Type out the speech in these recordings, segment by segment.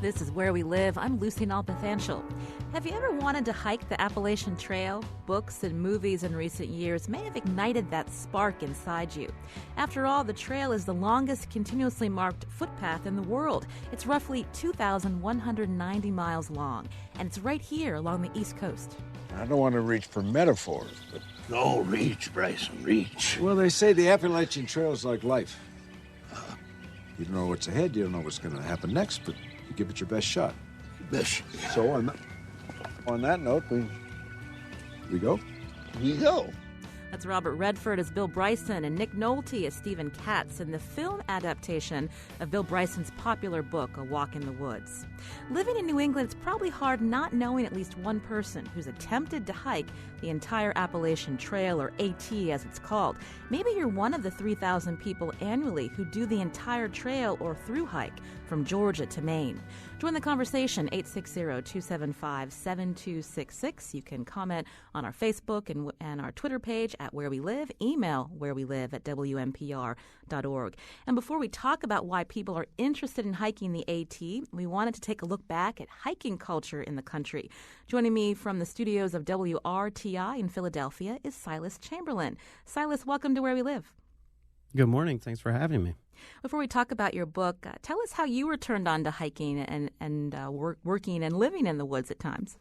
This is Where We Live. I'm Lucy Nalpathanchel. Have you ever wanted to hike the Appalachian Trail? Books and movies in recent years may have ignited that spark inside you. After all, the trail is the longest continuously marked footpath in the world. It's roughly 2,190 miles long, and it's right here along the East Coast. I don't want to reach for metaphors, but... No, reach, Bryson, reach. Well, they say the Appalachian Trail is like life. You don't know what's ahead, you don't know what's going to happen next, but you give it your best shot. So on that note, we go? We go. That's Robert Redford as Bill Bryson and Nick Nolte as Stephen Katz in the film adaptation of Bill Bryson's popular book, A Walk in the Woods. Living in New England, it's probably hard not knowing at least one person who's attempted to hike the entire Appalachian Trail, or AT as it's called. Maybe you're one of the 3,000 people annually who do the entire trail or through hike from Georgia to Maine. Join the conversation, 860-275-7266. You can comment on our Facebook and our Twitter page at Where We Live. Email wherewelive@WNPR.org. And before we talk about why people are interested in hiking the AT, we wanted to take a look back at hiking culture in the country. Joining me from the studios of WRTI in Philadelphia is Silas Chamberlain. Silas, welcome to Where We Live. Good morning. Thanks for having me. Before we talk about your book, tell us how you were turned on to hiking and working and living in the woods at times.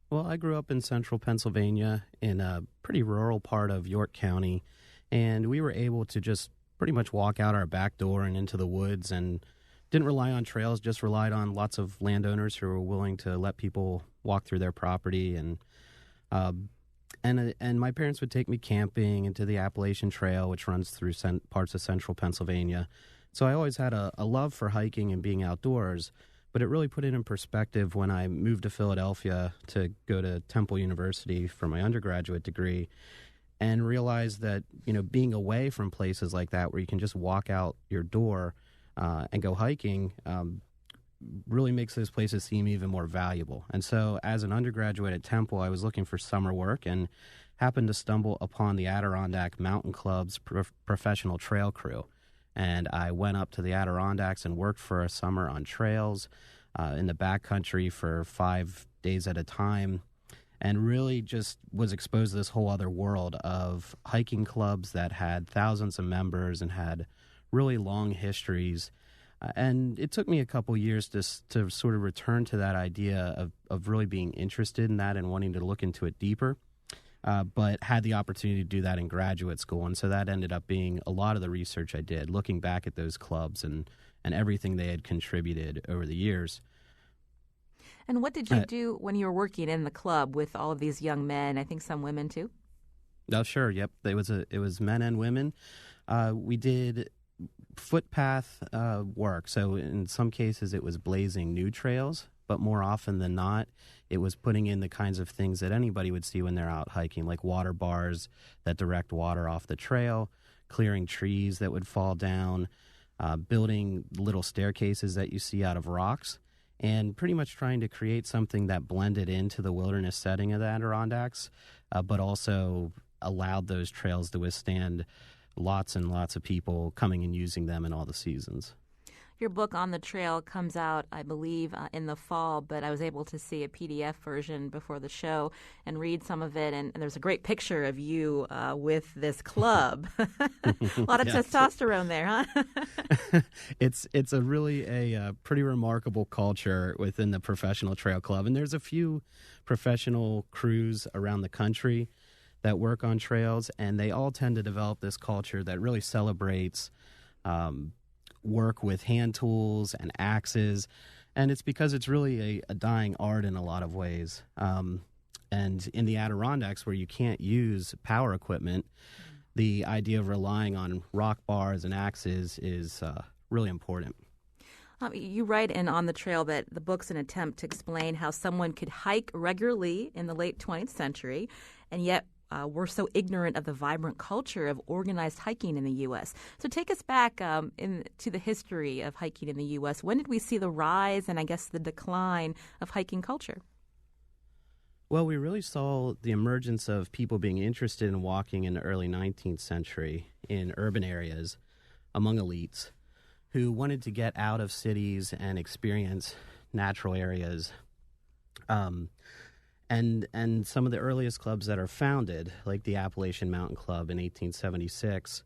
Well, I grew up in central Pennsylvania in a pretty rural part of York County, and we were able to just pretty much walk out our back door and into the woods and didn't rely on trails, just relied on lots of landowners who were willing to let people walk through their property. And my parents would take me camping into the Appalachian Trail, which runs through parts of central Pennsylvania. So I always had a love for hiking and being outdoors, but it really put it in perspective when I moved to Philadelphia to go to Temple University for my undergraduate degree and realized that, being away from places like that where you can just walk out your door and go hiking really makes those places seem even more valuable. And so as an undergraduate at Temple, I was looking for summer work and happened to stumble upon the Adirondack Mountain Club's professional trail crew. And I went up to the Adirondacks and worked for a summer on trails in the backcountry for 5 days at a time, and really just was exposed to this whole other world of hiking clubs that had thousands of members and had really long histories. And it took me a couple years to sort of return to that idea of really being interested in that and wanting to look into it deeper, but had the opportunity to do that in graduate school. And so that ended up being a lot of the research I did, looking back at those clubs and everything they had contributed over the years. And what did you do when you were working in the club with all of these young men, I think some women too? Oh, sure. Yep. It was men and women. We did footpath work. So in some cases it was blazing new trails, but more often than not, it was putting in the kinds of things that anybody would see when they're out hiking, like water bars that direct water off the trail, clearing trees that would fall down, building little staircases that you see out of rocks, and pretty much trying to create something that blended into the wilderness setting of the Adirondacks, but also allowed those trails to withstand lots and lots of people coming and using them in all the seasons. Your book, On the Trail, comes out, I believe, in the fall, but I was able to see a PDF version before the show and read some of it, and there's a great picture of you with this club. A lot of testosterone there, huh? It's a really pretty remarkable culture within the professional trail club, and there's a few professional crews around the country that work on trails, and they all tend to develop this culture that really celebrates work with hand tools and axes, and it's because it's really a dying art in a lot of ways. And in the Adirondacks, where you can't use power equipment, the idea of relying on rock bars and axes is really important. You write in On the Trail that the book's an attempt to explain how someone could hike regularly in the late 20th century, and yet we're so ignorant of the vibrant culture of organized hiking in the U.S. So take us back to the history of hiking in the U.S. When did we see the rise and, I guess, the decline of hiking culture? Well, we really saw the emergence of people being interested in walking in the early 19th century in urban areas among elites who wanted to get out of cities and experience natural areas. And some of the earliest clubs that are founded, like the Appalachian Mountain Club in 1876,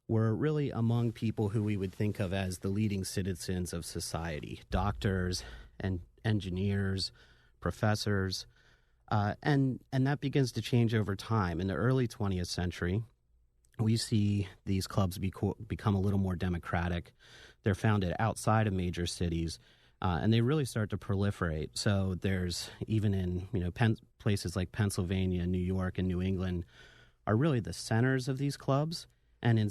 were really among people who we would think of as the leading citizens of society: doctors and engineers, professors, and that begins to change over time. In the early 20th century, we see these clubs become a little more democratic. They're founded outside of major cities, and they really start to proliferate. So there's, even in places like Pennsylvania, New York, and New England are really the centers of these clubs. And in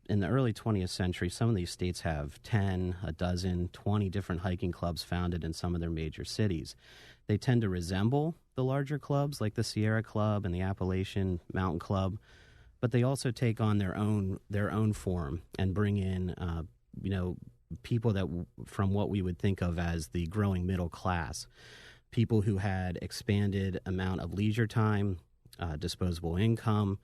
in the early 20th century, some of these states have 10, a dozen, 20 different hiking clubs founded in some of their major cities. They tend to resemble the larger clubs like the Sierra Club and the Appalachian Mountain Club, but they also take on their own form and bring in people that from what we would think of as the growing middle class, people who had expanded amount of leisure time, disposable income,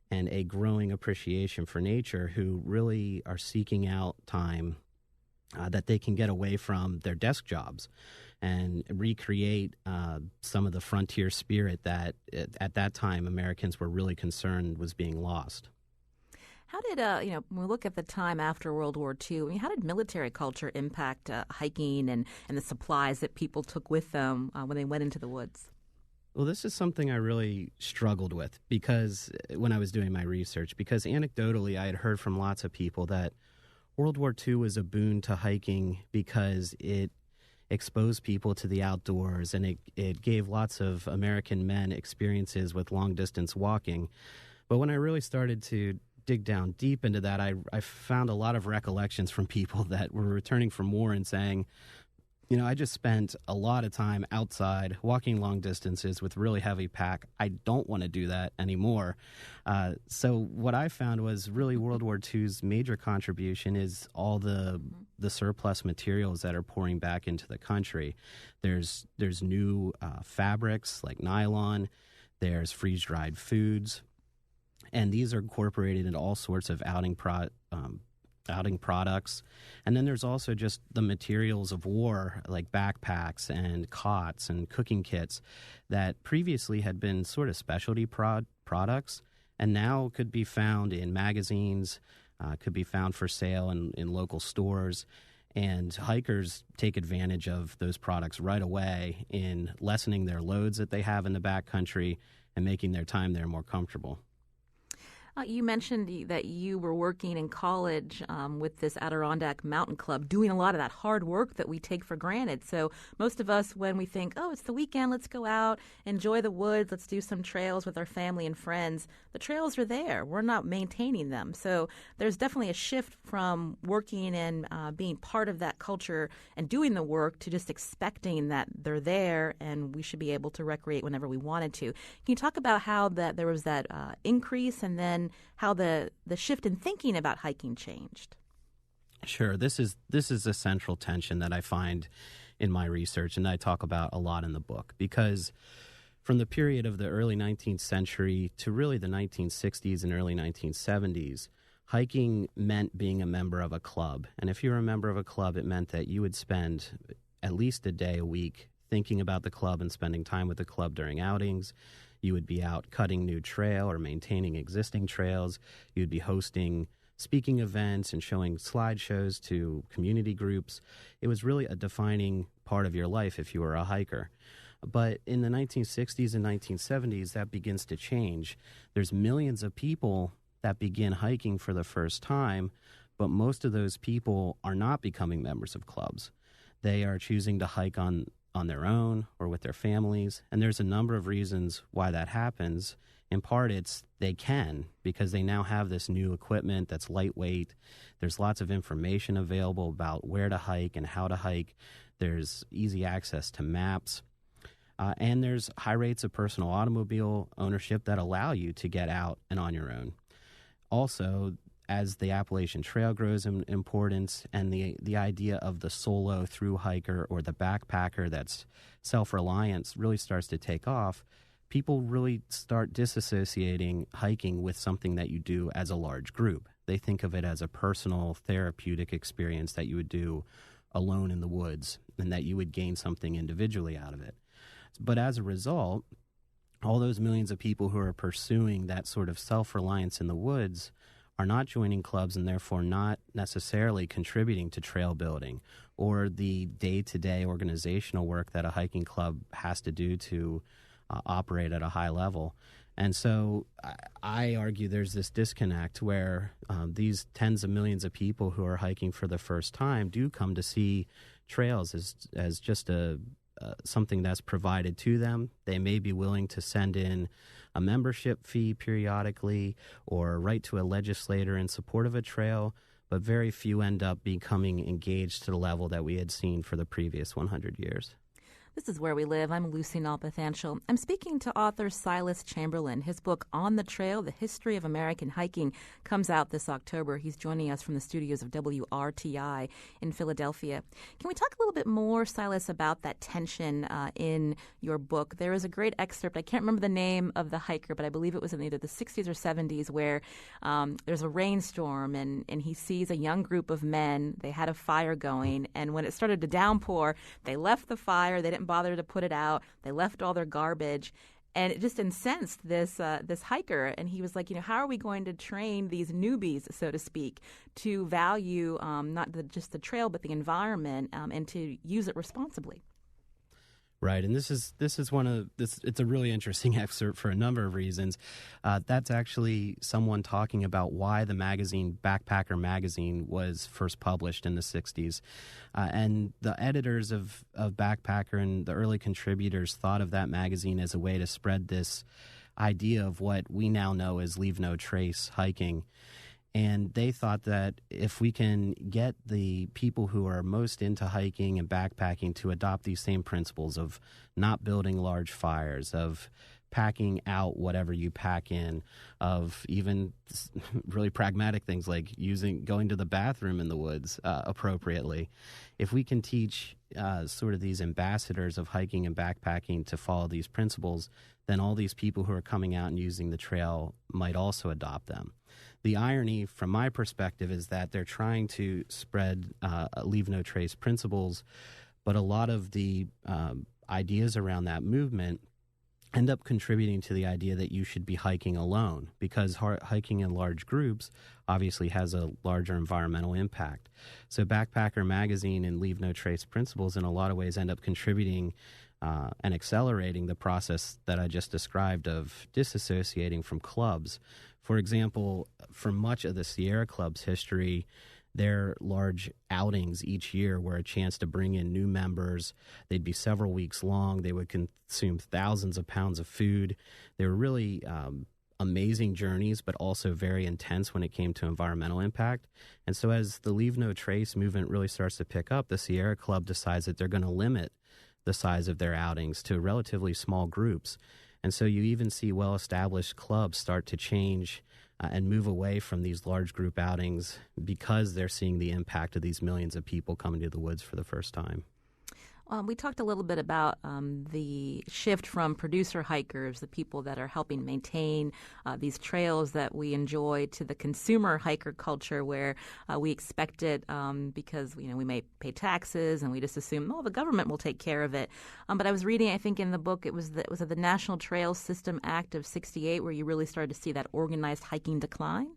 and a growing appreciation for nature, who really are seeking out time that they can get away from their desk jobs and recreate some of the frontier spirit that at that time Americans were really concerned was being lost. How did, when we look at the time after World War II, how did military culture impact hiking and the supplies that people took with them when they went into the woods? Well, this is something I really struggled with when I was doing my research, because anecdotally I had heard from lots of people that World War II was a boon to hiking because it exposed people to the outdoors, and it gave lots of American men experiences with long-distance walking. But when I really started to dig down deep into that, I found a lot of recollections from people that were returning from war and saying, I just spent a lot of time outside walking long distances with really heavy pack. I don't want to do that anymore. So what I found was really World War II's major contribution is all the surplus materials that are pouring back into the country. There's new fabrics like nylon. There's freeze-dried foods. And these are incorporated into all sorts of outing products. And then there's also just the materials of war, like backpacks and cots and cooking kits that previously had been sort of specialty products and now could be found in magazines, could be found for sale in local stores. And hikers take advantage of those products right away in lessening their loads that they have in the backcountry and making their time there more comfortable. You mentioned that you were working in college with this Adirondack Mountain Club, doing a lot of that hard work that we take for granted. So most of us, when we think, it's the weekend, let's go out, enjoy the woods, let's do some trails with our family and friends, the trails are there. We're not maintaining them. So there's definitely a shift from working and being part of that culture and doing the work to just expecting that they're there and we should be able to recreate whenever we wanted to. Can you talk about how there was that increase, and then how the shift in thinking about hiking changed? Sure. This is a central tension that I find in my research, and I talk about a lot in the book, because from the period of the early 19th century to really the 1960s and early 1970s, hiking meant being a member of a club. And if you were a member of a club, it meant that you would spend at least a day a week thinking about the club and spending time with the club during outings. You would be out cutting new trail or maintaining existing trails. You would be hosting speaking events and showing slideshows to community groups. It was really a defining part of your life if you were a hiker. But in the 1960s and 1970s, that begins to change. There's millions of people that begin hiking for the first time, but most of those people are not becoming members of clubs. They are choosing to hike on their own or with their families. And there's a number of reasons why that happens. In part, it's they can, because they now have this new equipment that's lightweight. There's lots of information available about where to hike and how to hike. There's easy access to maps. And there's high rates of personal automobile ownership that allow you to get out and on your own. Also, as the Appalachian Trail grows in importance and the idea of the solo through hiker or the backpacker that's self-reliance really starts to take off, people really start disassociating hiking with something that you do as a large group. They think of it as a personal therapeutic experience that you would do alone in the woods, and that you would gain something individually out of it. But as a result, all those millions of people who are pursuing that sort of self-reliance in the woods are not joining clubs and therefore not necessarily contributing to trail building or the day-to-day organizational work that a hiking club has to do to operate at a high level. And so I argue there's this disconnect where these tens of millions of people who are hiking for the first time do come to see trails as just something that's provided to them. They may be willing to send in a membership fee periodically or write to a legislator in support of a trail, but very few end up becoming engaged to the level that we had seen for the previous 100 years. This is Where We Live. I'm Lucy Nalpathanchel. I'm speaking to author Silas Chamberlain. His book, On the Trail, The History of American Hiking, comes out this October. He's joining us from the studios of WRTI in Philadelphia. Can we talk a little bit more, Silas, about that tension in your book? There is a great excerpt. I can't remember the name of the hiker, but I believe it was in either the 60s or 70s where there's a rainstorm and he sees a young group of men. They had a fire going, and when it started to downpour, they left the fire. They didn't bother to put it out. They left all their garbage, and it just incensed this hiker. And he was like, how are we going to train these newbies, so to speak, to value not just the trail but the environment and to use it responsibly? Right, and this is one of this. It's a really interesting excerpt for a number of reasons. That's actually someone talking about why the magazine Backpacker magazine was first published in the 60s, and the editors of Backpacker and the early contributors thought of that magazine as a way to spread this idea of what we now know as leave no trace hiking. And they thought that if we can get the people who are most into hiking and backpacking to adopt these same principles of not building large fires, of packing out whatever you pack in, of even really pragmatic things like going to the bathroom in the woods appropriately, if we can teach sort of these ambassadors of hiking and backpacking to follow these principles, then all these people who are coming out and using the trail might also adopt them. The irony, from my perspective, is that they're trying to spread leave no trace principles, but a lot of the ideas around that movement end up contributing to the idea that you should be hiking alone, because hiking in large groups obviously has a larger environmental impact. So Backpacker magazine and leave no trace principles in a lot of ways end up contributing and accelerating the process that I just described of disassociating from clubs. For example, for much of the Sierra Club's history, their large outings each year were a chance to bring in new members. They'd be several weeks long. They would consume thousands of pounds of food. They were really amazing journeys, but also very intense when it came to environmental impact. And so as the Leave No Trace movement really starts to pick up, the Sierra Club decides that they're going to limit the size of their outings to relatively small groups. And so you even see well-established clubs start to change and move away from these large group outings because they're seeing the impact of these millions of people coming to the woods for the first time. We talked a little bit about the shift from producer hikers, the people that are helping maintain these trails that we enjoy, to the consumer hiker culture where we expect it because we may pay taxes and we just assume, the government will take care of it. But I was reading, I think in the book, it was the National Trail System Act of '68 where you really started to see that organized hiking decline.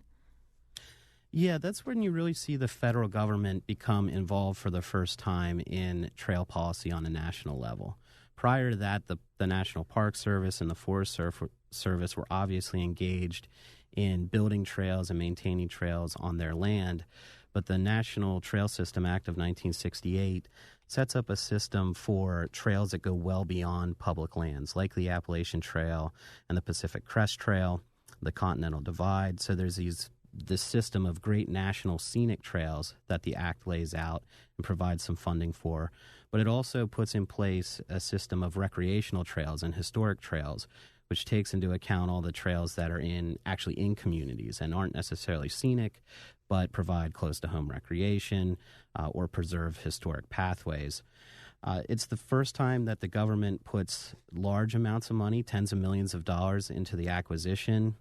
Yeah, that's when you really see the federal government become involved for the first time in trail policy on a national level. Prior to that, the National Park Service and the Forest Service were obviously engaged in building trails and maintaining trails on their land. But the National Trail System Act of 1968 sets up a system for trails that go well beyond public lands, like the Appalachian Trail and the Pacific Crest Trail, the Continental Divide. So there's this system of great national scenic trails that the Act lays out and provides some funding for. But it also puts in place a system of recreational trails and historic trails, which takes into account all the trails that are actually in communities and aren't necessarily scenic, but provide close-to-home recreation or preserve historic pathways. It's the first time that the government puts large amounts of money, tens of millions of dollars, into the acquisition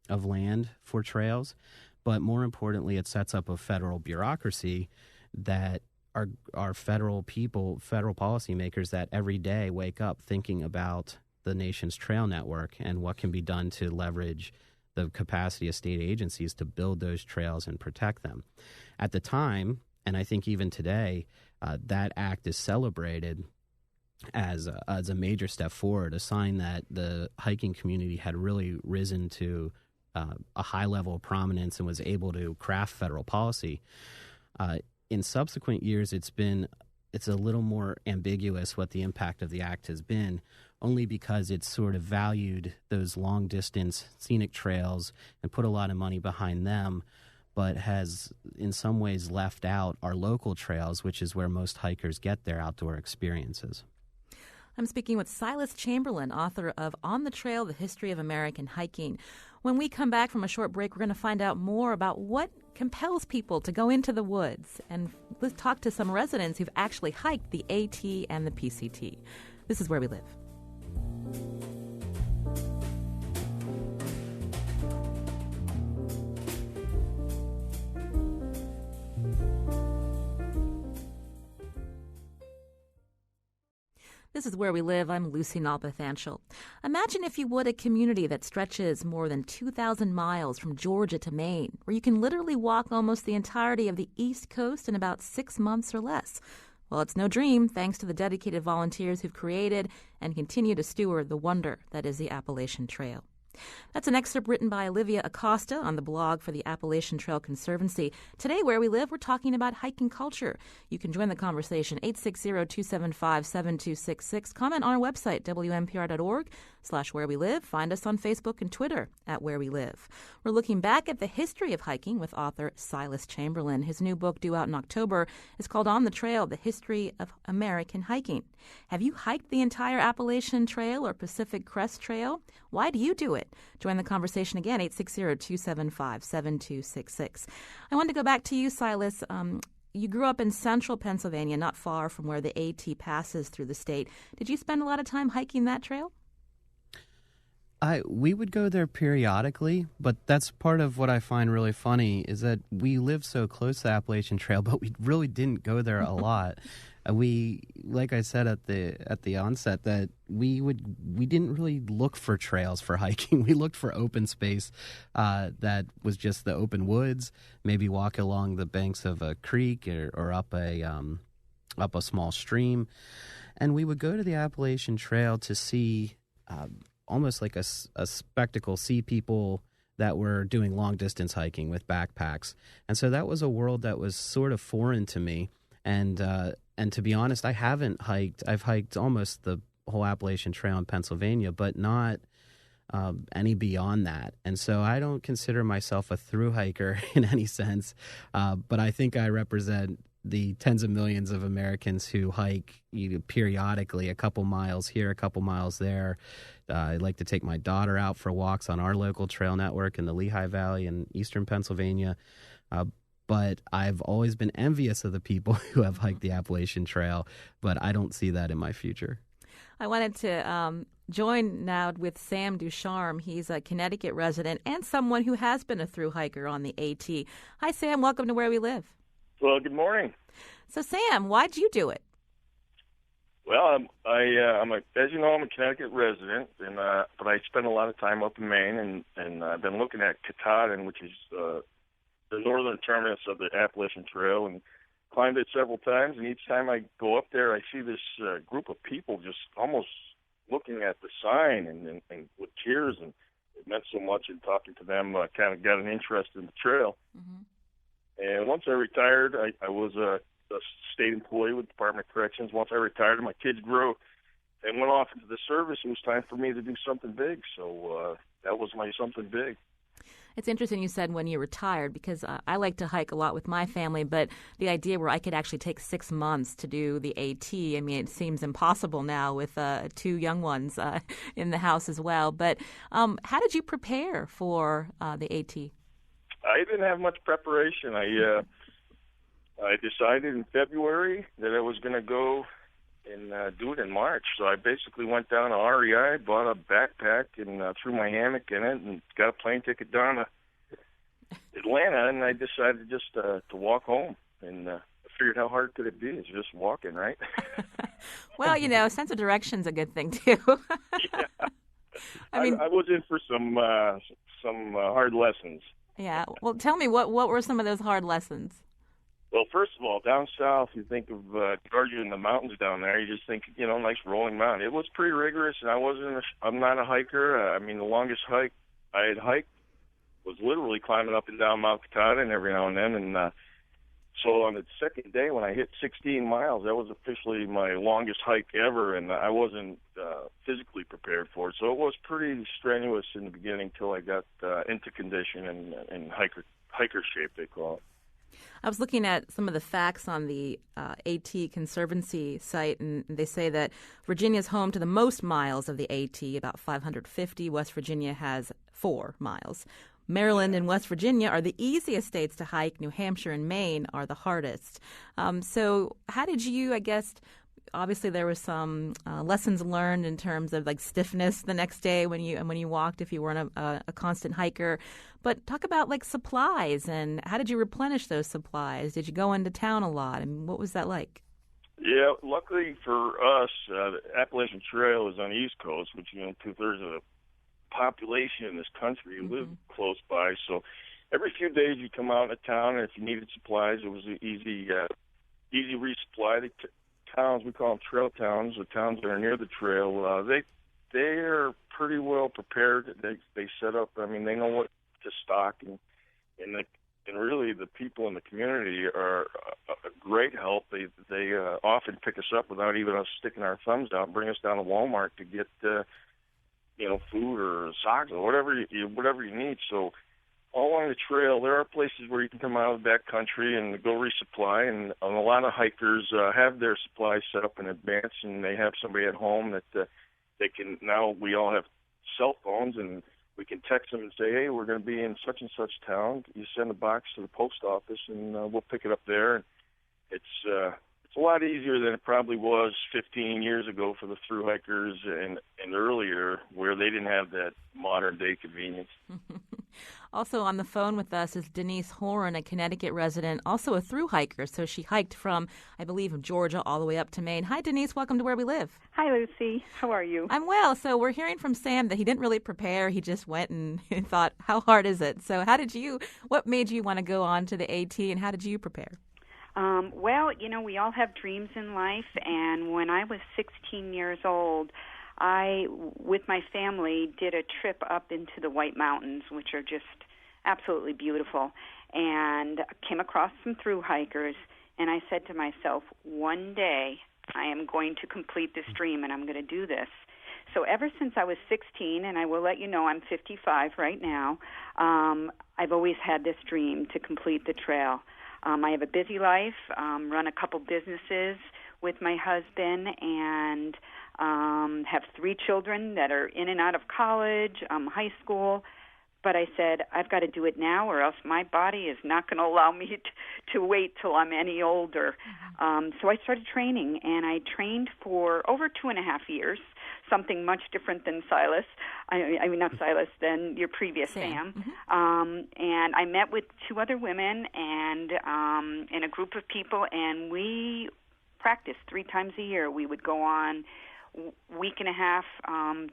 of land for trails. but more importantly, it sets up a federal bureaucracy that are federal people, federal policymakers that every day wake up thinking about the nation's trail network and what can be done to leverage the capacity of state agencies to build those trails and protect them. At the time, and I think even today, that act is celebrated as a major step forward, a sign that the hiking community had really risen to a high level of prominence and was able to craft federal policy. In subsequent years, it's a little more ambiguous what the impact of the act has been, only because it's sort of valued those long-distance scenic trails and put a lot of money behind them, but has in some ways left out our local trails, which is where most hikers get their outdoor experiences. I'm speaking with Silas Chamberlain, author of On the Trail, The History of American Hiking. When we come back from a short break, we're going to find out more about what compels people to go into the woods. And let's talk to some residents who've actually hiked the AT and the PCT. This is Where We Live. This is Where We Live. I'm Lucy Nalpathanchel. Imagine, if you would, a community that stretches more than 2,000 miles from Georgia to Maine, where you can literally walk almost the entirety of the East Coast in about 6 months or less. Well, it's no dream, thanks to the dedicated volunteers who've created and continue to steward the wonder that is the Appalachian Trail. That's an excerpt written by Olivia Acosta on the blog for the Appalachian Trail Conservancy. Today, Where We Live, we're talking about hiking culture. You can join the conversation, 860-275-7266. Comment on our website, WNPR.org/Where We Live. Find us on Facebook and Twitter at Where We Live. We're looking back at the history of hiking with author Silas Chamberlain. His new book, due out in October, is called On the Trail, The History of American Hiking. Have you hiked the entire Appalachian Trail or Pacific Crest Trail? Why do you do it? Join the conversation again, 860-275-7266. I want to go back to you, Silas. You grew up in central Pennsylvania, not far from where the AT passes through the state. Did you spend a lot of time hiking that trail? We would go there periodically, but that's part of what I find really funny is that we live so close to the Appalachian Trail, but we really didn't go there a lot. We, like I said at the onset, that we didn't really look for trails for hiking. We looked for open space that was just the open woods. Maybe walk along the banks of a creek or up a small stream, and we would go to the Appalachian Trail to see almost like a spectacle. See people that were doing long distance hiking with backpacks, and so that was a world that was sort of foreign to me. And to be honest, I haven't hiked. I've hiked almost the whole Appalachian Trail in Pennsylvania, but not any beyond that. And so I don't consider myself a thru hiker in any sense, but I think I represent the tens of millions of Americans who hike periodically, a couple miles here, a couple miles there. I like to take my daughter out for walks on our local trail network in the Lehigh Valley in eastern Pennsylvania. But I've always been envious of the people who have hiked the Appalachian Trail, but I don't see that in my future. I wanted to join now with Sam Ducharme. He's a Connecticut resident and someone who has been a thru hiker on the AT. Hi, Sam. Welcome to Where We Live. Well, good morning. So, Sam, why'd you do it? Well, I'm a Connecticut resident, and but I spend a lot of time up in Maine, and I've been looking at Katahdin, which is the northern terminus of the Appalachian Trail, and climbed it several times. And each time I go up there, I see this group of people just almost looking at the sign and with tears, and it meant so much. And talking to them, kind of got an interest in the trail. Mm-hmm. And once I retired, I was a state employee with Department of Corrections. Once I retired, my kids grew and went off into the service. It was time for me to do something big. So that was my something big. It's interesting you said when you retired, because I like to hike a lot with my family, but the idea where I could actually take 6 months to do the AT, I mean, it seems impossible now with 2 young ones in the house as well. But how did you prepare for the AT? I didn't have much preparation. I decided in February that I was going to go and do it in March. So I basically went down to REI, bought a backpack, and threw my hammock in it, and got a plane ticket down to Atlanta, and I decided just to walk home, and I figured how hard could it be? It's just walking, right? Well, sense of direction's a good thing too. Yeah. I mean, I was in for some hard lessons. yeah. Well, tell me what were some of those hard lessons? Well, first of all, down south, you think of Georgia and the mountains down there. You just think, nice rolling mountain. It was pretty rigorous, and I'm not a hiker. The longest hike I had hiked was literally climbing up and down Mount Katahdin every now and then. And so on the second day, when I hit 16 miles, that was officially my longest hike ever, and I wasn't physically prepared for it. So it was pretty strenuous in the beginning till I got into condition and hiker shape, they call it. I was looking at some of the facts on the AT Conservancy site, and they say that Virginia is home to the most miles of the AT, about 550. West Virginia has 4 miles. Maryland and West Virginia are the easiest states to hike. New Hampshire and Maine are the hardest. So how did you, I guess, obviously there was some lessons learned in terms of like stiffness the next day when you walked if you weren't a constant hiker. But talk about like supplies and how did you replenish those supplies? Did you go into town a lot? And what was that like? Yeah, luckily for us, the Appalachian Trail is on the East Coast, which 2/3 of the population in this country live close by. So every few days you come out of town, and if you needed supplies, it was an easy resupply. The towns, we call them trail towns, the towns that are near the trail, they are pretty well prepared. They set up. They know what to stock, and really the people in the community are a great help. They often pick us up without even us sticking our thumbs out, and bring us down to Walmart to get food or socks or whatever you need. So all along the trail, there are places where you can come out of the back country and go resupply, and a lot of hikers have their supplies set up in advance, and they have somebody at home that they can. Now we all have cell phones, and we can text them and say, hey, we're going to be in such and such town. You send a box to the post office, and we'll pick it up there. And it's a lot easier than it probably was 15 years ago for the thru hikers and earlier, where they didn't have that modern day convenience. Also on the phone with us is Denise Horan, a Connecticut resident, also a thru hiker. So she hiked from, I believe, Georgia all the way up to Maine. Hi, Denise. Welcome to Where We Live. Hi, Lucy. How are you? I'm well. So we're hearing from Sam that he didn't really prepare. He just went and thought, how hard is it? So what made you want to go on to the AT, and how did you prepare? Well, we all have dreams in life, and when I was 16 years old, I, with my family, did a trip up into the White Mountains, which are just absolutely beautiful, and came across some thru hikers, and I said to myself, one day I am going to complete this dream, and I'm going to do this. So ever since I was 16, and I will let you know I'm 55 right now, I've always had this dream to complete the trail. I have a busy life, run a couple businesses with my husband, and have 3 children that are in and out of college, high school. But I said, I've got to do it now, or else my body is not going to allow me to wait till I'm any older. So I started training, and I trained for over 2.5 years, something much different than Silas. I mean, not Silas, than your previous Sam. And I met with 2 other women and a group of people, and we practiced 3 times a year. We would go on week and a half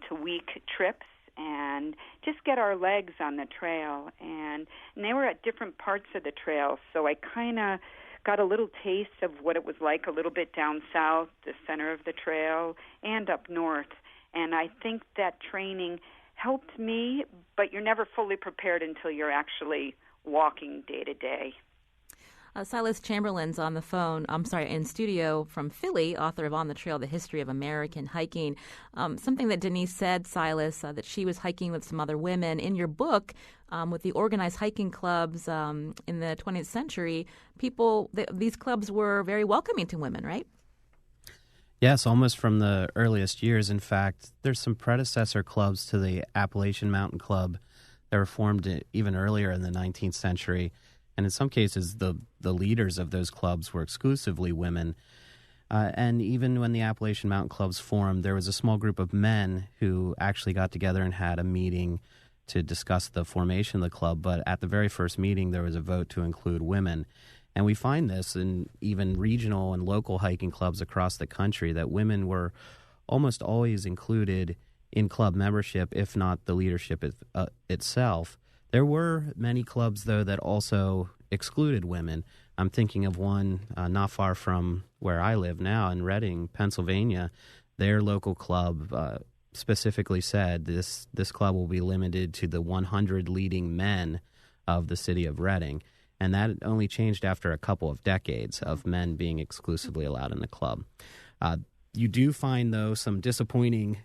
to week trips and just get our legs on the trail. And they were at different parts of the trail, so I kind of got a little taste of what it was like a little bit down south, the center of the trail, and up north. And I think that training helped me, but you're never fully prepared until you're actually walking day to day. Silas Chamberlain's on the phone, in studio from Philly, author of On the Trail, The History of American Hiking. Something that Denise said, Silas, that she was hiking with some other women. In your book, with the organized hiking clubs in the 20th century, these clubs were very welcoming to women, right? Yes, almost from the earliest years. In fact, there's some predecessor clubs to the Appalachian Mountain Club that were formed even earlier in the 19th century. And in some cases, the leaders of those clubs were exclusively women. And even when the Appalachian Mountain Clubs formed, there was a small group of men who actually got together and had a meeting to discuss the formation of the club, but at the very first meeting, there was a vote to include women. And we find this in even regional and local hiking clubs across the country, that women were almost always included in club membership, if not the leadership itself. There were many clubs, though, that also excluded women. I'm thinking of one not far from where I live now in Reading, Pennsylvania. Their local club specifically said this club will be limited to the 100 leading men of the city of Reading. And that only changed after a couple of decades of men being exclusively allowed in the club. You do find, though, some disappointing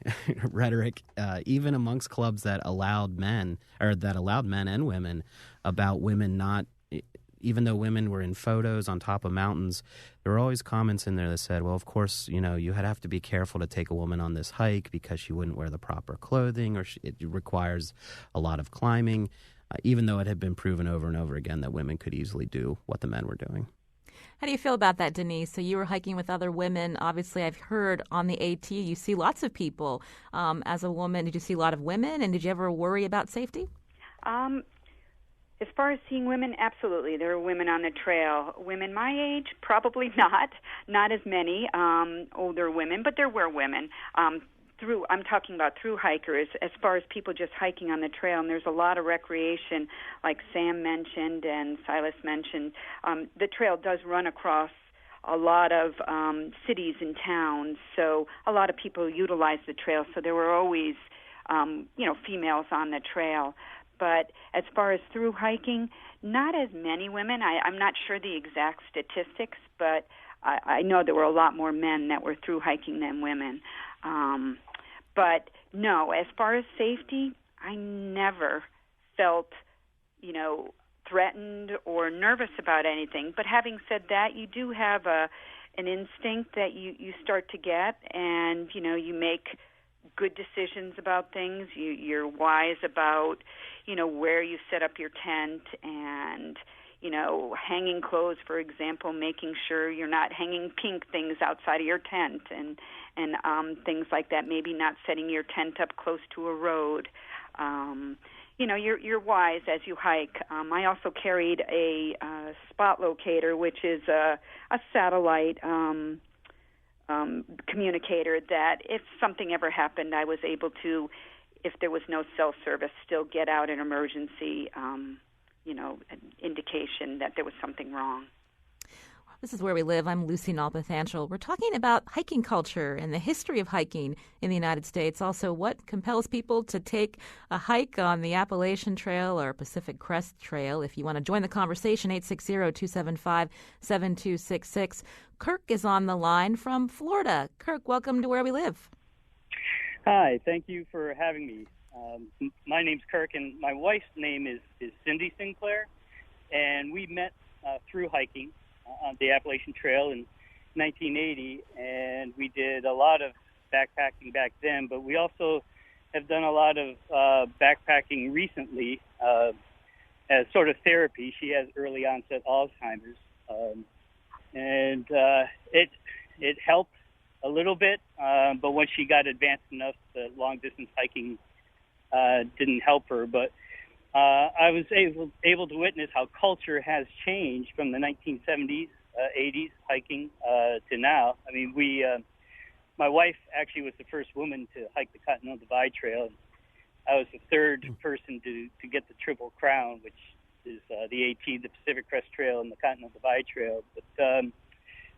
rhetoric, even amongst clubs that allowed men and women, about women not, even though women were in photos on top of mountains, there were always comments in there that said, well, of course, you'd have to be careful to take a woman on this hike because she wouldn't wear the proper clothing, or it requires a lot of climbing, even though it had been proven over and over again that women could easily do what the men were doing. How do you feel about that, Denise? So you were hiking with other women. Obviously, I've heard on the AT you see lots of people. As a woman, did you see a lot of women, and did you ever worry about safety? As far as seeing women, absolutely. There are women on the trail. Women my age, probably not as many older women, but there were women. I'm talking about through hikers, as far as people just hiking on the trail, and there's a lot of recreation, like Sam mentioned and Silas mentioned. The trail does run across a lot of cities and towns, so a lot of people utilize the trail, so there were always, females on the trail. But as far as through hiking, not as many women. I'm not sure the exact statistics, but I know there were a lot more men that were through hiking than women. But no, as far as safety, I never felt, threatened or nervous about anything. But having said that, you do have an instinct that you start to get, and, you make good decisions about things. You're wise about, where you set up your tent and, hanging clothes, for example, making sure you're not hanging pink things outside of your tent and things like that, maybe not setting your tent up close to a road. You're wise as you hike. I also carried a spot locator, which is a satellite communicator that if something ever happened, I was able to, if there was no cell service, still get out an emergency, an indication that there was something wrong. This is Where We Live. I'm Lucy Nalpathanchel. We're talking about hiking culture and the history of hiking in the United States. Also, what compels people to take a hike on the Appalachian Trail or Pacific Crest Trail. If you want to join the conversation, 860-275-7266. Kirk is on the line from Florida. Kirk, welcome to Where We Live. Hi, thank you for having me. My name's Kirk, and my wife's name is Cindy Sinclair, and we met through hiking on the Appalachian Trail in 1980, and we did a lot of backpacking back then, but we also have done a lot of backpacking recently as sort of therapy. She has early onset Alzheimer's, and it helped a little bit, but when she got advanced enough, the long-distance hiking didn't help her, but I was able to witness how culture has changed from the 1970s, 80s hiking to now. I mean, my wife actually was the first woman to hike the Continental Divide Trail. And I was the third person to get the Triple Crown, which is the AT, the Pacific Crest Trail, and the Continental Divide Trail. But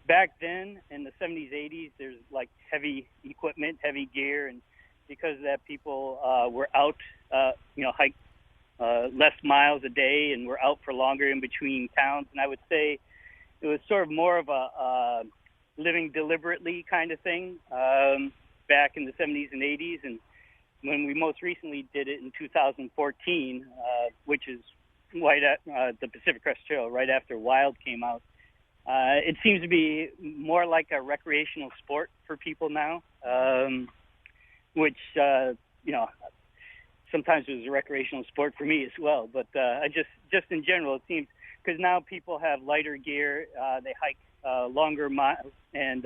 back then, in the 70s, 80s, there's like heavy equipment, heavy gear, and because of that, people were out, hike less miles a day, and we're out for longer in between towns. And I would say it was sort of more of a living deliberately kind of thing back in the 70s and 80s. And when we most recently did it in 2014, which is right at the Pacific Crest Trail, right after Wild came out, it seems to be more like a recreational sport for people now, which, sometimes it was a recreational sport for me as well. But I just in general, it seems, because now people have lighter gear, they hike longer miles, and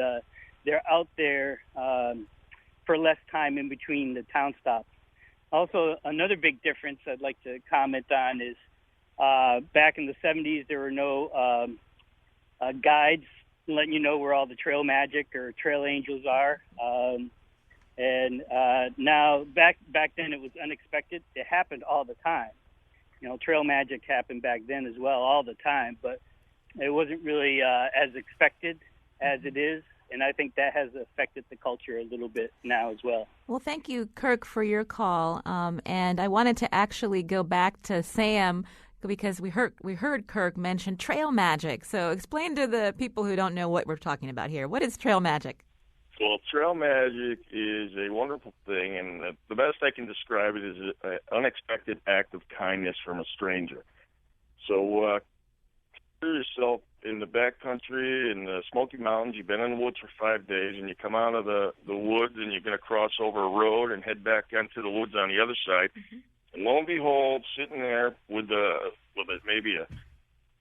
they're out there for less time in between the town stops. Also, another big difference I'd like to comment on is back in the 70s, there were no guides letting you know where all the trail magic or trail angels are. And now, back then, it was unexpected. It happened all the time. Trail magic happened back then as well, all the time. But it wasn't really as expected as it is. And I think that has affected the culture a little bit now as well. Well, thank you, Kirk, for your call. And I wanted to actually go back to Sam because we heard Kirk mention trail magic. So explain to the people who don't know what we're talking about here. What is trail magic? Well, trail magic is a wonderful thing, and the best I can describe it is an unexpected act of kindness from a stranger. So consider yourself in the backcountry in the Smoky Mountains. You've been in the woods for 5 days, and you come out of the woods, and you're going to cross over a road and head back into the woods on the other side. Mm-hmm. And lo and behold, sitting there with maybe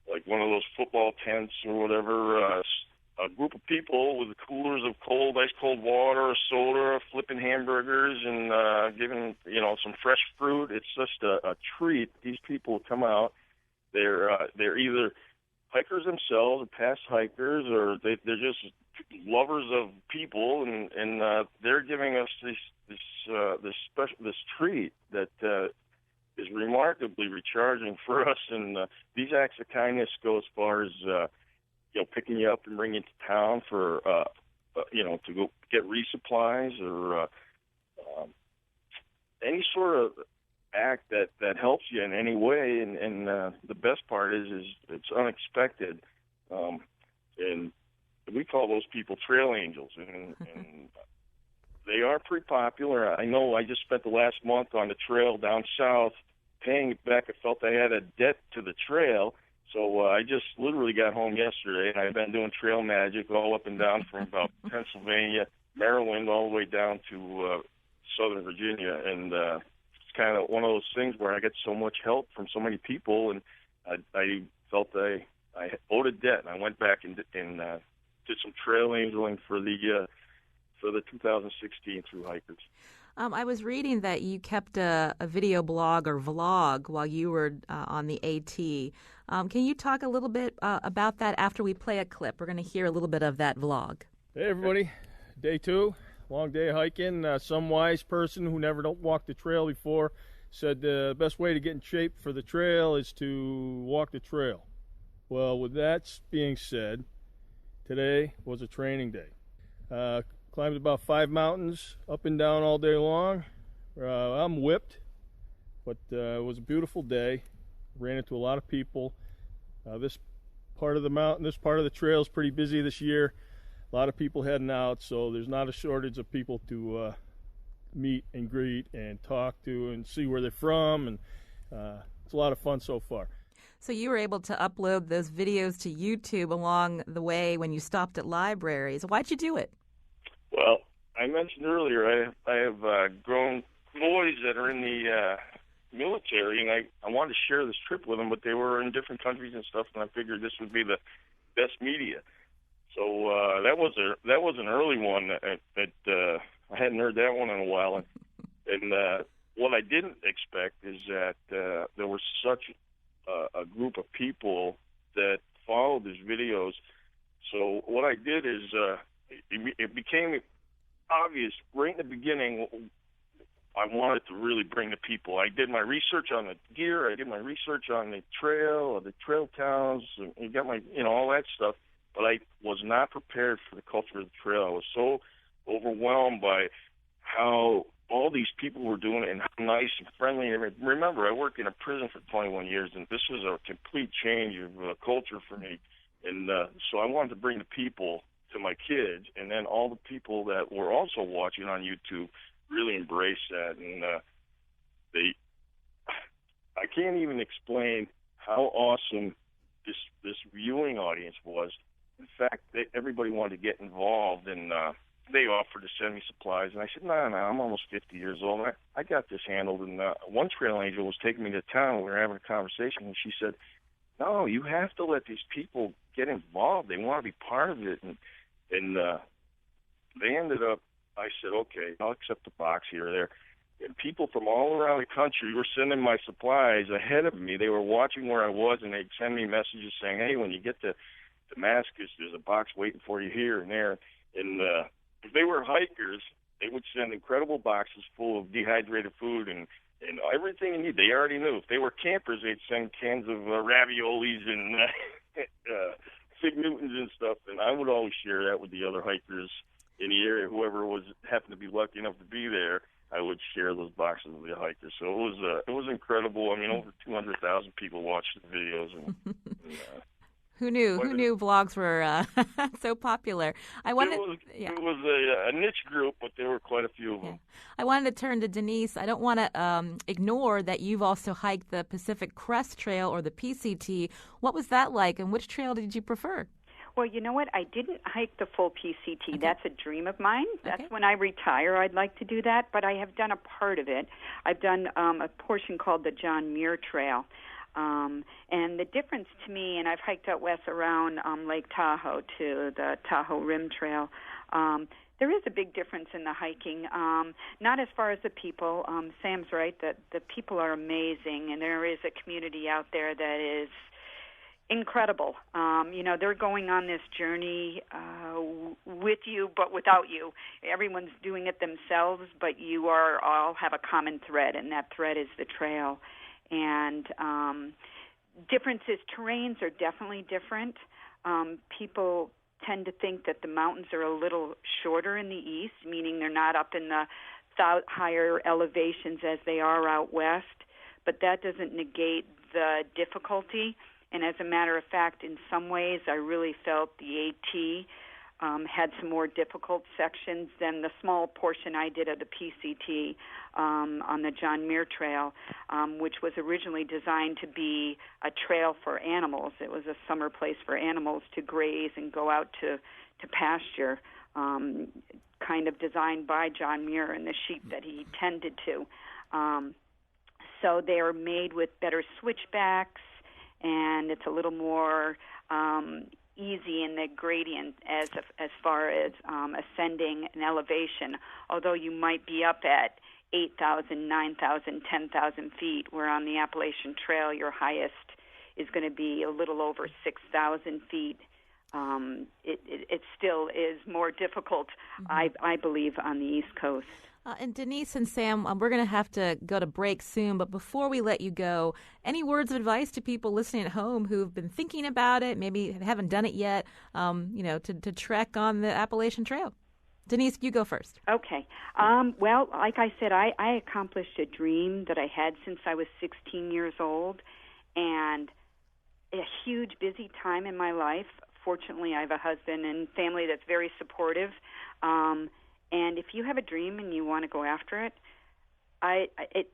like one of those football tents or whatever, a group of people with coolers of ice cold water, soda, flipping hamburgers, and giving some fresh fruit. It's just a treat. These people come out. They're either hikers themselves, or past hikers, or they're just lovers of people, and they're giving us this treat that is remarkably recharging for us. And these acts of kindness go as far as picking you up and bringing you to town for to go get resupplies, or any sort of act that helps you in any way. And the best part is it's unexpected, and we call those people trail angels, and they are pretty popular. I know I just spent the last month on the trail down south paying it back. I felt I had a debt to the trail. So I just literally got home yesterday, and I've been doing trail magic all up and down from about Pennsylvania, Maryland, all the way down to Southern Virginia. And it's kind of one of those things where I get so much help from so many people, and I felt I owed a debt. And I went back and did some trail angeling for the 2016 Through Hikers. I was reading that you kept a video blog or vlog while you were on the AT. Can you talk a little bit about that after we play a clip? We're going to hear a little bit of that vlog. Hey, everybody. Day 2, long day hiking. Some wise person who never walked the trail before said the best way to get in shape for the trail is to walk the trail. Well, with that being said, today was a training day. Climbed about 5 mountains, up and down all day long. I'm whipped, but it was a beautiful day. Ran into a lot of people. This part of the trail is pretty busy this year. A lot of people heading out, so there's not a shortage of people to meet and greet and talk to and see where they're from, and it's a lot of fun so far. So you were able to upload those videos to YouTube along the way when you stopped at libraries. Why'd you do it? Well, I mentioned earlier I have grown boys that are in the military, and I wanted to share this trip with them, but they were in different countries and stuff, and I figured this would be the best media. So that was an early one that I hadn't heard that one in a while, and what I didn't expect is that there was such a group of people that followed these videos. So what I did is it became obvious right in the beginning. I wanted to really bring the people. I did my research on the gear. I did my research on the trail towns, and got my all that stuff. But I was not prepared for the culture of the trail. I was so overwhelmed by how all these people were doing it and how nice and friendly. Remember, I worked in a prison for 21 years, and this was a complete change of culture for me. And so I wanted to bring the people to my kids, and then all the people that were also watching on YouTube really embraced that. And I can't even explain how awesome this viewing audience was. In fact, everybody wanted to get involved, and they offered to send me supplies. And I said, no, I'm almost 50 years old. I got this handled. And one trail angel was taking me to town. We were having a conversation, and she said, no, you have to let these people get involved. They want to be part of it. And they ended up, I said, okay, I'll accept the box here or there. And people from all around the country were sending my supplies ahead of me. They were watching where I was, and they'd send me messages saying, hey, when you get to Damascus, there's a box waiting for you here and there. And if they were hikers, they would send incredible boxes full of dehydrated food and everything you need. They already knew. If they were campers, they'd send cans of raviolis and Fig Newtons and stuff. And I would always share that with the other hikers in the area. Whoever happened to be lucky enough to be there, I would share those boxes with the hikers. So it was incredible. I mean, over 200,000 people watched the videos. And Who knew? Who knew vlogs were so popular? It was a niche group, but there were quite a few of them. I wanted to turn to Denise. I don't want to ignore that you've also hiked the Pacific Crest Trail, or the PCT. What was that like, and which trail did you prefer? Well, you know what? I didn't hike the full PCT. Okay. That's a dream of mine. That's okay. When I retire, I'd like to do that, but I have done a part of it. I've done a portion called the John Muir Trail. And the difference to me, and I've hiked out west around Lake Tahoe to the Tahoe Rim Trail, there is a big difference in the hiking, not as far as the people. Sam's right that the people are amazing, and there is a community out there that is incredible. They're going on this journey with you, but without you. Everyone's doing it themselves, but you all have a common thread, and that thread is the trail. And differences, terrains are definitely different. People tend to think that the mountains are a little shorter in the east, meaning they're not up in the higher elevations as they are out west, but that doesn't negate the difficulty. And as a matter of fact, in some ways, I really felt the AT had some more difficult sections than the small portion I did of the PCT on the John Muir Trail, which was originally designed to be a trail for animals. It was a summer place for animals to graze and go out to pasture, kind of designed by John Muir and the sheep that he tended to. So they are made with better switchbacks, and it's a little more easy in the gradient as far as ascending an elevation, although you might be up at 8,000, 9,000, 10,000 feet, where on the Appalachian Trail your highest is going to be a little over 6,000 feet. It still is more difficult, I believe, on the East Coast. And Denise and Sam, we're going to have to go to break soon, but before we let you go, any words of advice to people listening at home who've been thinking about it, maybe haven't done it yet, to trek on the Appalachian Trail? Denise, you go first. Okay. Well, like I said, I accomplished a dream that I had since I was 16 years old, and a huge, busy time in my life. Fortunately, I have a husband and family that's very supportive. And if you have a dream and you want to go after it,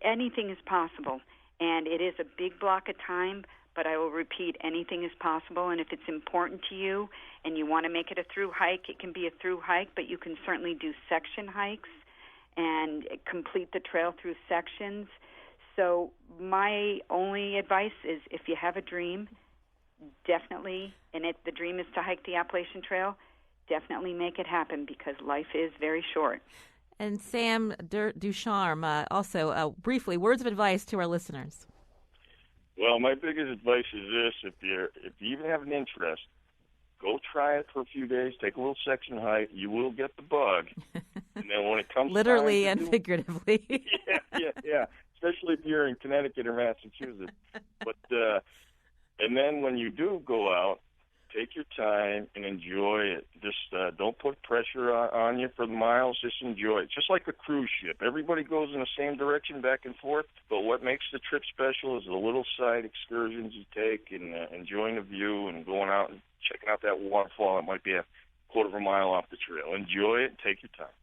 anything is possible. And it is a big block of time, but I will repeat, anything is possible. And if it's important to you and you want to make it a through hike, it can be a through hike, but you can certainly do section hikes and complete the trail through sections. So my only advice is, if you have a dream, definitely, and if the dream is to hike the Appalachian Trail, definitely make it happen, because life is very short. And Sam Ducharme, also briefly, words of advice to our listeners. Well, my biggest advice is this: if you even have an interest, go try it for a few days. Take a little section hike. You will get the bug, and then when it comes literally and figuratively. yeah. Especially if you're in Connecticut or Massachusetts. But and then when you do go out, take your time and enjoy it. Just don't put pressure on you for the miles. Just enjoy it. Just like a cruise ship. Everybody goes in the same direction back and forth, but what makes the trip special is the little side excursions you take and enjoying the view and going out and checking out that waterfall. It might be a quarter of a mile off the trail. Enjoy it and take your time.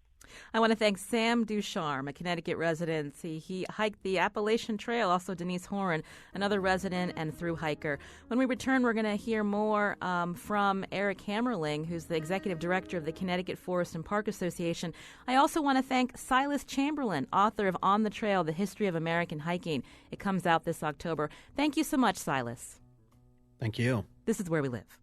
I want to thank Sam Ducharme, a Connecticut resident. He hiked the Appalachian Trail. Also Denise Horan, another resident and through hiker. When we return, we're going to hear more from Eric Hammerling, who's the executive director of the Connecticut Forest and Park Association. I also want to thank Silas Chamberlain, author of On the Trail, The History of American Hiking. It comes out this October. Thank you so much, Silas. Thank you. This is Where We Live.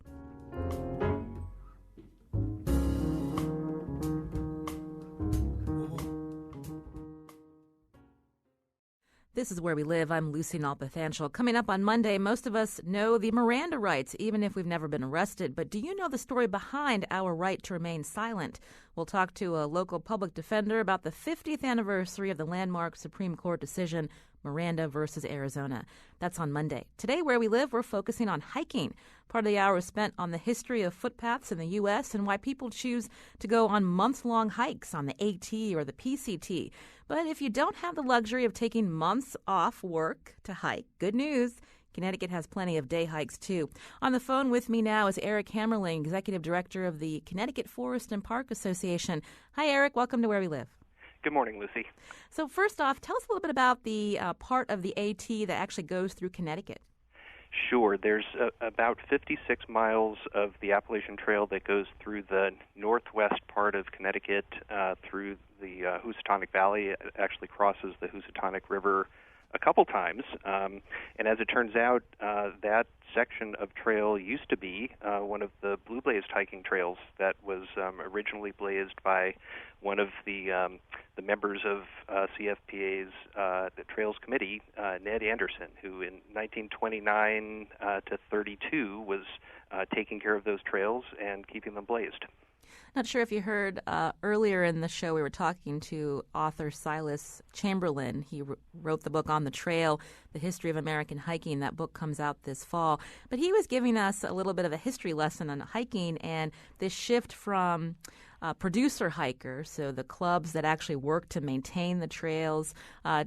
This is Where We Live. I'm Lucy Nalpathanchel. Coming up on Monday, most of us know the Miranda rights, even if we've never been arrested. But do you know the story behind our right to remain silent? We'll talk to a local public defender about the 50th anniversary of the landmark Supreme Court decision, Miranda versus Arizona. That's on Monday. Today, Where We Live, we're focusing on hiking. Part of the hour is spent on the history of footpaths in the U.S. and why people choose to go on month-long hikes on the AT or the PCT. But if you don't have the luxury of taking months off work to hike, good news. Connecticut has plenty of day hikes, too. On the phone with me now is Eric Hammerling, Executive Director of the Connecticut Forest and Park Association. Hi, Eric. Welcome to Where We Live. Good morning, Lucy. So first off, tell us a little bit about the part of the AT that actually goes through Connecticut. Sure. There's about 56 miles of the Appalachian Trail that goes through the northwest part of Connecticut, through the Housatonic Valley. It actually crosses the Housatonic River a couple times. And as it turns out, that section of trail used to be one of the blue blazed hiking trails that was originally blazed by one of the members of CFPA's the Trails Committee, Ned Anderson, who in 1929 to 32 was taking care of those trails and keeping them blazed. Not sure if you heard earlier in the show we were talking to author Silas Chamberlain. He wrote the book On the Trail, The History of American Hiking. That book comes out this fall. But he was giving us a little bit of a history lesson on hiking and this shift from producer hikers, so the clubs that actually work to maintain the trails,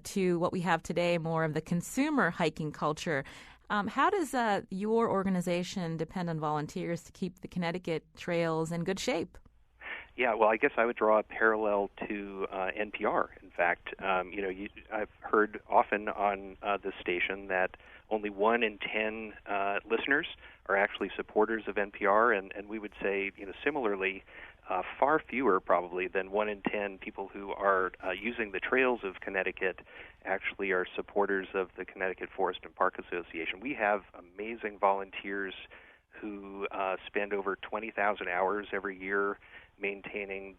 to what we have today, more of the consumer hiking culture. How does your organization depend on volunteers to keep the Connecticut trails in good shape? Yeah, well, I guess I would draw a parallel to NPR. In fact, I've heard often on this station that only 1 in 10 listeners are actually supporters of NPR, and we would say, similarly, far fewer probably than 1 in 10 people who are using the trails of Connecticut actually are supporters of the Connecticut Forest and Park Association. We have amazing volunteers who spend over 20,000 hours every year maintaining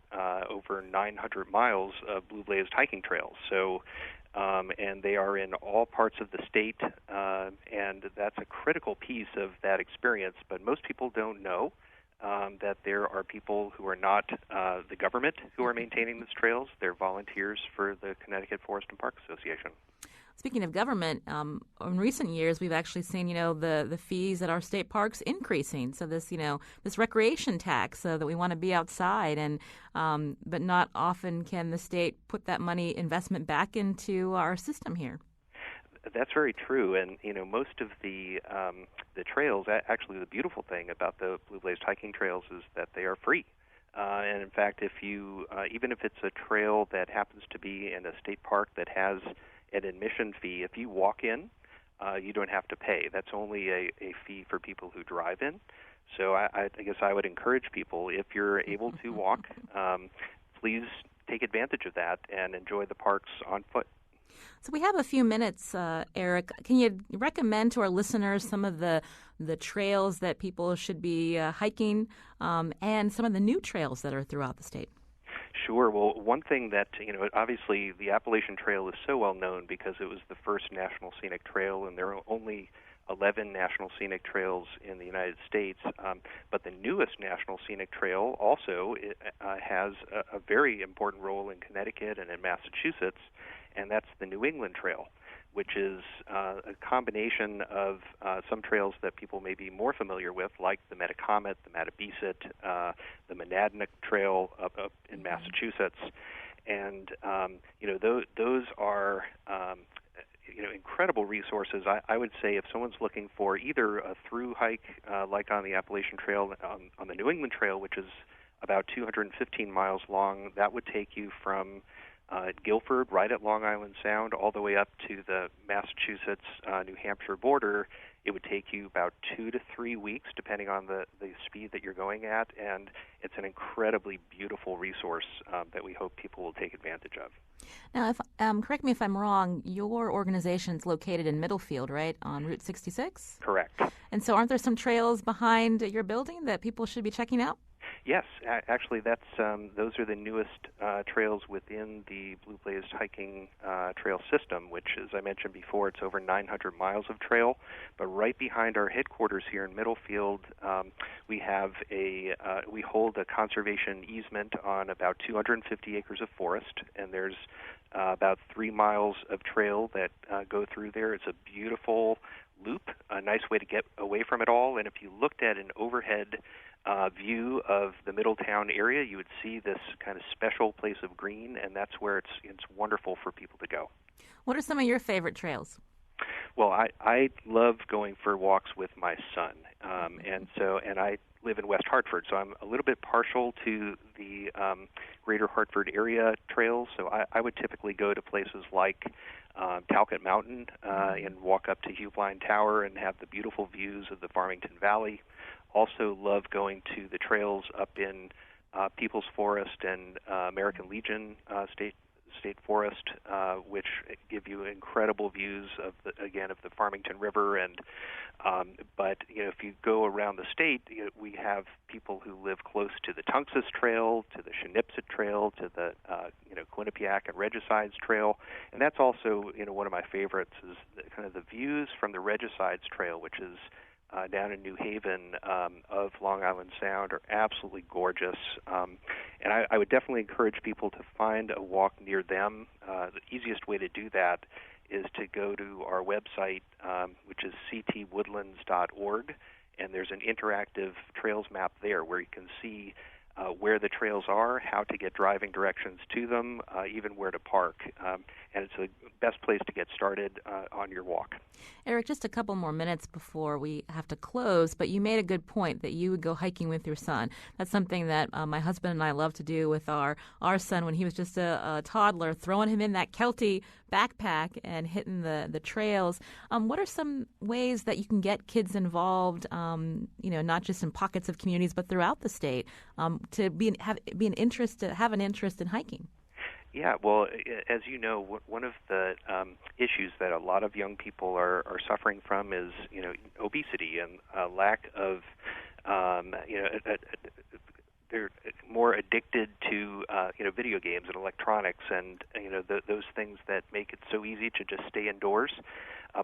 over 900 miles of blue blazed hiking trails. So, and they are in all parts of the state, and that's a critical piece of that experience. But most people don't know that there are people who are not the government who are maintaining these trails. They're volunteers for the Connecticut Forest and Park Association. Speaking of government, in recent years, we've actually seen, the fees at our state parks increasing. So this recreation tax that we want to be outside, and but not often can the state put that money investment back into our system here. That's very true, and most of the trails. Actually, the beautiful thing about the blue blazed hiking trails is that they are free. And in fact, if you even if it's a trail that happens to be in a state park that has an admission fee, if you walk in, you don't have to pay. That's only a fee for people who drive in. So I guess I would encourage people, if you're able to walk, please take advantage of that and enjoy the parks on foot. So we have a few minutes, Eric. Can you recommend to our listeners some of the trails that people should be hiking, and some of the new trails that are throughout the state? Sure. Well, one thing that, obviously the Appalachian Trail is so well known because it was the first national scenic trail, and there are only 11 national scenic trails in the United States. But the newest national scenic trail also has a very important role in Connecticut and in Massachusetts, and that's the New England Trail, which is a combination of some trails that people may be more familiar with, like the Metacomet, the Mattabesit, the Monadnock Trail up in Massachusetts. And, those are, incredible resources. I would say if someone's looking for either a through hike, like on the Appalachian Trail, on the New England Trail, which is about 215 miles long, that would take you from Guilford, right at Long Island Sound, all the way up to the Massachusetts-New Hampshire border. It would take you about 2 to 3 weeks, depending on the speed that you're going at, and it's an incredibly beautiful resource that we hope people will take advantage of. Now, if correct me if I'm wrong, your organization's located in Middlefield, right, on Route 66? Correct. And so aren't there some trails behind your building that people should be checking out? Yes, actually, those are the newest trails within the Blue Blazed hiking trail system, which, as I mentioned before, it's over 900 miles of trail. But right behind our headquarters here in Middlefield, we hold a conservation easement on about 250 acres of forest, and there's about 3 miles of trail that go through there. It's a beautiful loop, a nice way to get away from it all. And if you looked at an overhead view of the Middletown area, you would see this kind of special place of green, and that's where it's wonderful for people to go. What are some of your favorite trails? Well, I love going for walks with my son, and I live in West Hartford, so I'm a little bit partial to the greater Hartford area trails. So I would typically go to places like Talcott Mountain and walk up to Hugh Blind Tower and have the beautiful views of the Farmington Valley. Also love going to the trails up in Peoples Forest and American Legion State Forest, which give you incredible views of the Farmington River. And but if you go around the state, we have people who live close to the Tunxus Trail, to the Shinipsit Trail, to the Quinnipiac and Regicides Trail, and that's also one of my favorites is kind of the views from the Regicides Trail, which is down in New Haven of Long Island Sound, are absolutely gorgeous. And I would definitely encourage people to find a walk near them. The easiest way to do that is to go to our website, which is ctwoodlands.org, and there's an interactive trails map there where you can see where the trails are, how to get driving directions to them, even where to park. And it's the best place to get started on your walk. Eric, just a couple more minutes before we have to close, but you made a good point that you would go hiking with your son. That's something that my husband and I love to do with our son when he was just a toddler, throwing him in that Kelty backpack and hitting the trails. What are some ways that you can get kids involved, not just in pockets of communities, but throughout the state, to have an interest in hiking? Yeah, well, as you know, one of the issues that a lot of young people are suffering from is, obesity and lack of, they're more addicted to, video games and electronics and, those things that make it so easy to just stay indoors.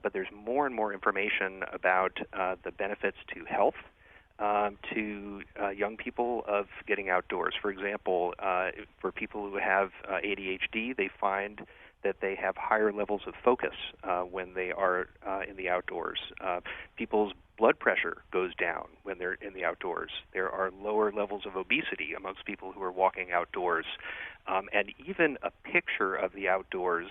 But there's more and more information about the benefits to health. To young people of getting outdoors. For example, for people who have ADHD, they find that they have higher levels of focus when they are in the outdoors. People's blood pressure goes down when they're in the outdoors. There are lower levels of obesity amongst people who are walking outdoors. And even a picture of the outdoors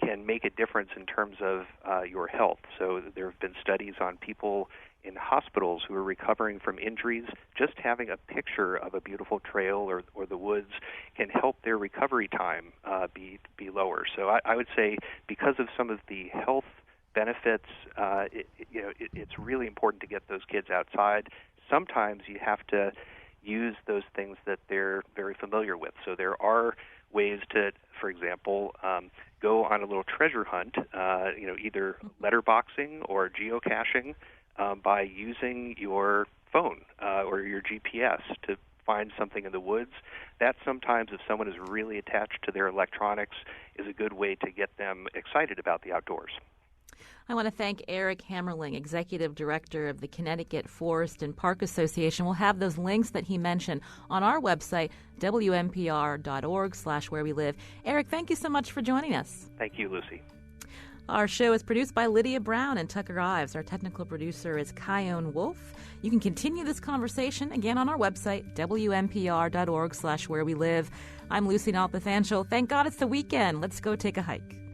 can make a difference in terms of your health. So there have been studies on people in hospitals who are recovering from injuries. Just having a picture of a beautiful trail or the woods can help their recovery time be lower. So I would say because of some of the health benefits, it's really important to get those kids outside. Sometimes you have to use those things that they're very familiar with. So there are ways to, for example, go on a little treasure hunt, either letterboxing or geocaching, by using your phone or your GPS to find something in the woods. That sometimes, if someone is really attached to their electronics, is a good way to get them excited about the outdoors. I want to thank Eric Hammerling, Executive Director of the Connecticut Forest and Park Association. We'll have those links that he mentioned on our website, WNPR.org/wherewelive. Eric, thank you so much for joining us. Thank you, Lucy. Our show is produced by Lydia Brown and Tucker Ives. Our technical producer is Kyone Wolf. You can continue this conversation again on our website, WNPR.org/wherewelive. I'm Lucy Nalpathanchel. Thank God it's the weekend. Let's go take a hike.